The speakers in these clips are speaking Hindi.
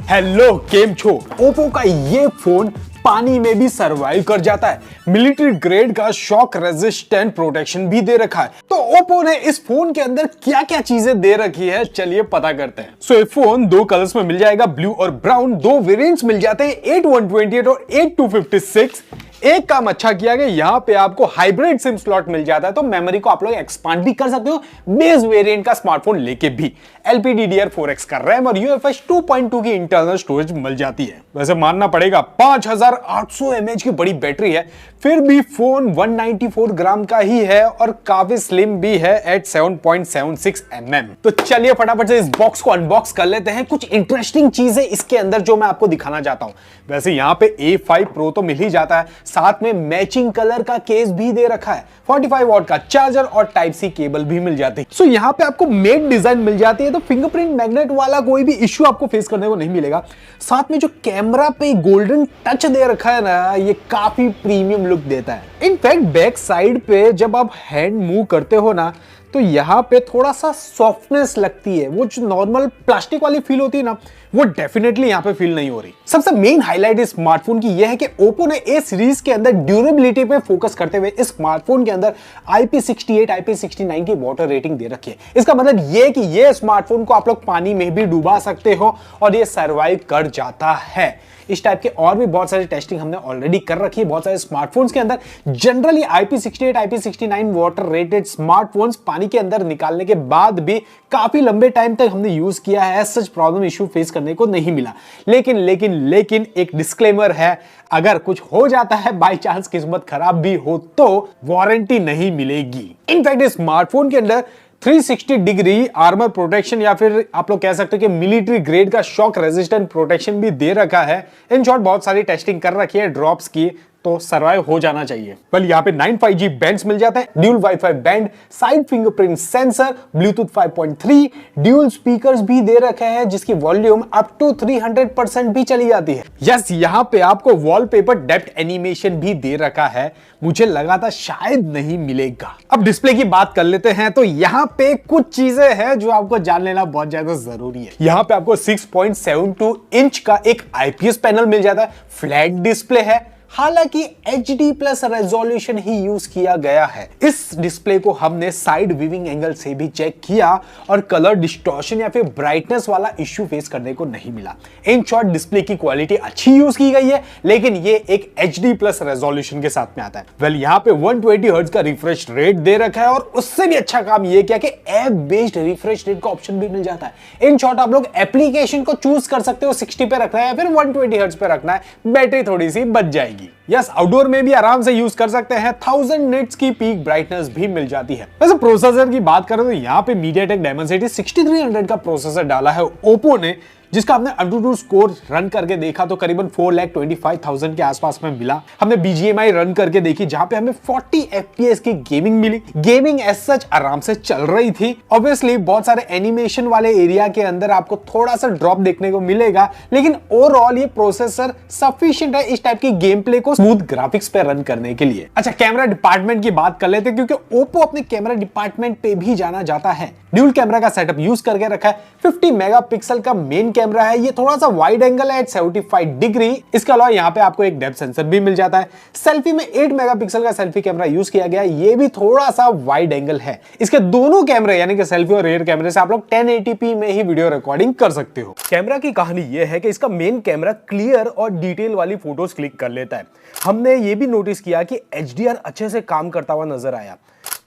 हेलो केम छो। ओप्पो का ये फोन पानी में भी सरवाइव कर जाता है, मिलिट्री ग्रेड का शॉक रेजिस्टेंट प्रोटेक्शन भी दे रखा है। तो ओप्पो ने इस फोन के अंदर क्या क्या चीजें दे रखी है, चलिए पता करते हैं। सो ये फोन दो कलर्स में मिल जाएगा, ब्लू और ब्राउन। दो वेरिएंट्स मिल जाते हैं, 8128 और 8256। एक काम अच्छा किया गया, यहाँ पे आपको हाइब्रिड सिम स्लॉट मिल जाता है, तो मेमोरी को आप लोग एक्सपांड भी कर सकते हो बेस वेरिएंट का स्मार्टफोन लेके भी। LPDDR4X का रैम और UFS 2.2 की इंटरनल स्टोरेज मिल जाती है। वैसे मानना पड़ेगा 5800 mAh की बड़ी बैटरी है, फिर भी फोन 194 ग्राम का ही है और काफी स्लिम भी है एट 7.76 mm। तो चलिए फटाफट से इस बॉक्स को अनबॉक्स कर लेते हैं। कुछ इंटरेस्टिंग चीजें इसके अंदर जो मैं आपको दिखाना चाहता हूं। वैसे यहाँ पे A5 Pro तो मिल ही जाता है, साथ में मैचिंग कलर का केस भी दे रखा है, 45 वॉट का चार्जर और टाइप सी केबल भी मिल जाती है। सो यहाँ पे आपको मेट डिजाइन मिल जाती है, तो फिंगरप्रिंट मैग्नेट वाला कोई भी इश्यू आपको फेस करने को नहीं मिलेगा। साथ में जो कैमरा पे गोल्डन टच दे रखा है ना, ये काफी प्रीमियम लुक देता है। इनफैक्ट बैक साइड पे जब आप हैंड मूव करते हो ना, तो यहाँ पे थोड़ा सा सॉफ्टनेस लगती है। वो जो नॉर्मल प्लास्टिक वाली फील होती है ना, वो डेफिनेटली यहाँ पे फील नहीं हो रही। सबसे मेन हाईलाइट इस स्मार्टफोन की यह है कि ओप्पो ने ए सीरीज के अंदर ड्यूरेबिलिटी पे फोकस करते हुए इस स्मार्टफोन के अंदर IP68 IP69 की वाटर रेटिंग दे रखी है। इसका मतलब ये कि ये स्मार्टफोन को आप लोग पानी में भी डुबा सकते हो और ये सर्वाइव कर जाता है। इस टाइप के और भी बहुत सारी टेस्टिंग हमने ऑलरेडी कर रखी है बहुत सारे स्मार्टफोन्स के अंदर। Generally IP68 IP69 water rated smartphones पानी के अंदर निकालने के बाद भी काफी लंबे टाइम तक हमने यूज किया है, सच प्रॉब्लम इश्यू फेस करने को नहीं मिला। लेकिन एक डिस्क्लेमर है, अगर कुछ हो जाता है, बाय चांस किस्मत खराब भी हो, तो वारंटी नहीं मिलेगी। इनफैक्ट इस स्मार्टफोन के अंदर 360 डिग्री आर्मर प्रोटेक्शन या फिर आप लोग कह सकते हो कि मिलिट्री ग्रेड का शॉक रेजिस्टेंट प्रोटेक्शन भी दे रखा है। इन शॉर्ट बहुत सारी टेस्टिंग कर रखी है ड्रॉप्स की, तो सर्वाइव हो जाना चाहिए। वेल यहाँ पे 9 5G बैंड्स मिल जाते हैं, dual wifi band, side fingerprint sensor, Bluetooth 5.3, dual speakers भी दे रखे हैं जिसकी वॉल्यूम अप टू 300% भी चली जाती है। यस, यहाँ पे आपको वॉलपेपर डेप्थ एनिमेशन भी दे रखा है, मुझे लगा था शायद नहीं मिलेगा। अब डिस्प्ले की बात कर लेते हैं, तो यहाँ पे कुछ चीजें हैं जो आपको जान लेना बहुत ज्यादा जरूरी है। यहाँ पे आपको 6.72 इंच का एक IPS पैनल मिल जाता है, फ्लैट डिस्प्ले है, हालांकि HD+ रेजोल्यूशन ही यूज किया गया है। इस डिस्प्ले को हमने साइड वीविंग एंगल से भी चेक किया और कलर डिस्टॉर्शन या फिर ब्राइटनेस वाला इश्यू फेस करने को नहीं मिला। इन शॉर्ट डिस्प्ले की क्वालिटी अच्छी यूज की गई है, लेकिन ये एक HD+ रेजोल्यूशन के साथ में आता है। वेल यहाँ पे 120 हर्ट्ज का रिफ्रेश रेट दे रखा है और उससे भी अच्छा काम ये किया कि ऐप बेस्ड रिफ्रेश रेट का ऑप्शन भी मिल जाता है। इन शॉर्ट आप लोग एप्लीकेशन को चूज कर सकते हो 60 पे रखना है या फिर 120 हर्ट्ज पे रखना है, बैटरी थोड़ी सी बच जाएगी। यस, आउटडोर में भी आराम से यूज कर सकते हैं। 1000 निट्स की पीक ब्राइटनेस भी मिल जाती है। वैसे प्रोसेसर की बात करें तो यहाँ पे MediaTek Dimensity 6300 का प्रोसेसर डाला है ओप्पो ने, जिसका हमने AnTuTu स्कोर रन करके देखा तो करीबन 4,25,000 के आसपास में मिला। हमने BGMI रन करके देखी जहां पे हमें 40 FPS की गेमिंग मिली। गेमिंग एज सच आराम से चल रही थी। ऑब्वियसली बहुत सारे एनिमेशन वाले एरिया के अंदर आपको थोड़ा सा ड्रॉप देखने को मिलेगा, लेकिन ओवरऑल ये प्रोसेसर सफिशिएंट है इस टाइप की गेम प्ले को स्मूथ ग्राफिक्स पे रन करने के लिए। अच्छा, कैमरा डिपार्टमेंट की बात कर लेते हैं, क्योंकि ओप्पो अपने कैमरा डिपार्टमेंट पे भी जाना जाता है। ड्यूल कैमरा का सेटअप यूज करके रखा है। 50 मेगापिक्सल का मेन कैमरा है, ये थोड़ा सा वाइड एंगल है एट 75 डिग्री। इसके अलावा यहाँ पे आपको एक डेप्थ सेंसर भी मिल जाता है। सेल्फी में 8 मेगापिक्सल का सेल्फी कैमरा यूज किया गया है, ये भी थोड़ा सा वाइड एंगल है। इसके दोनों कैमरे यानी कि सेल्फी और रियर कैमरे से आप लोग 1080p में ही वीडियो रिकॉर्डिंग कर सकते हो। कैमरा की कहानी ये है कि इसका मेन कैमरा क्लियर और डिटेल वाली फोटोज क्लिक कर लेता है। हमने ये भी नोटिस किया कि HDR अच्छे से काम करता हुआ नजर आया।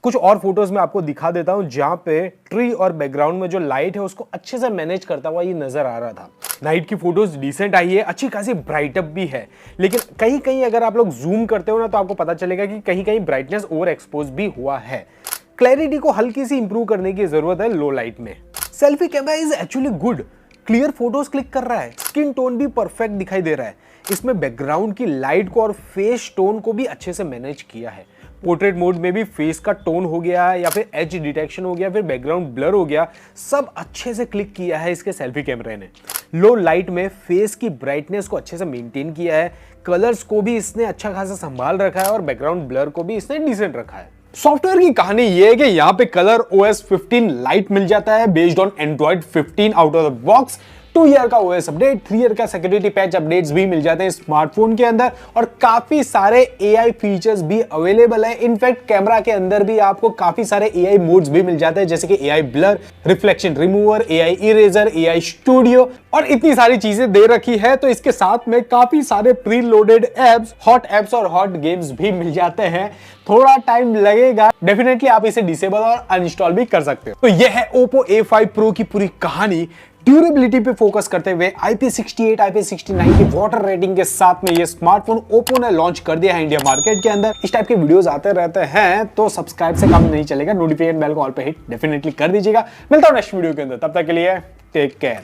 कुछ और फोटोज में आपको दिखा देता हूं जहां पे ट्री और बैकग्राउंड में जो लाइट है उसको अच्छे से मैनेज करता हुआ ये नजर आ रहा था। नाइट की फोटोज डिसेंट आई है, अच्छी खासी ब्राइटअप भी है, लेकिन कहीं कहीं अगर आप लोग जूम करते हो ना तो आपको पता चलेगा कि कहीं कहीं ब्राइटनेस ओवर एक्सपोज भी हुआ है। क्लैरिटी को हल्की सी इंप्रूव करने की जरूरत है लो लाइट में। Selfie camera is actually good, clear photos click कर रहा है, स्किन टोन भी परफेक्ट दिखाई दे रहा है। इसमें बैकग्राउंड की लाइट को और फेस टोन को भी अच्छे से मैनेज किया है। पोर्ट्रेट मोड में भी फेस का टोन हो गया या फिर एज डिटेक्शन हो गया, फिर बैकग्राउंड ब्लर हो गया, सब अच्छे से क्लिक किया है इसके सेल्फी कैमरे ने। लो लाइट में फेस की ब्राइटनेस को अच्छे से मेंटेन किया है, कलर्स को भी इसने अच्छा खासा संभाल रखा है और बैकग्राउंड ब्लर को भी इसने डिसेंट रखा है। सॉफ्टवेयर की कहानी यह है कि यहाँ पे कलर OS 15 लाइट मिल जाता है based on Android 15 out of the box. 2 year का OS अपडेट, 3 ईयर का सिक्योरिटी पैच अपडेट्स भी मिल जाते हैं स्मार्टफोन के अंदर और काफी सारे AI फीचर्स भी अवेलेबल है। इनफैक्ट कैमरा के अंदर भी आपको काफी सारे AI मोड्स भी मिल जाते हैं, जैसे कि AI blur, reflection remover, AI eraser, AI studio और इतनी सारी चीजें दे रखी है। तो इसके साथ में काफी सारे pre loaded apps, hot apps और हॉट गेम्स भी मिल जाते हैं। थोड़ा टाइम लगेगा, डेफिनेटली आप इसे डिसेबल और अनइंस्टॉल भी कर सकते हो। तो यह है Oppo A5 Pro की पूरी कहानी। ड्यूरेबिलिटी पे फोकस करते हुए IP68, IP69 की वाटर रेटिंग के साथ में ये स्मार्टफोन Oppo ने लॉन्च कर दिया है इंडिया मार्केट के अंदर। इस टाइप के वीडियोस आते रहते हैं, तो सब्सक्राइब से काम नहीं चलेगा, नोटिफिकेशन बेल को ऑल पे हिट डेफिनेटली कर दीजिएगा। मिलता हूं नेक्स्ट वीडियो के अंदर, तब तक के लिए टेक केयर।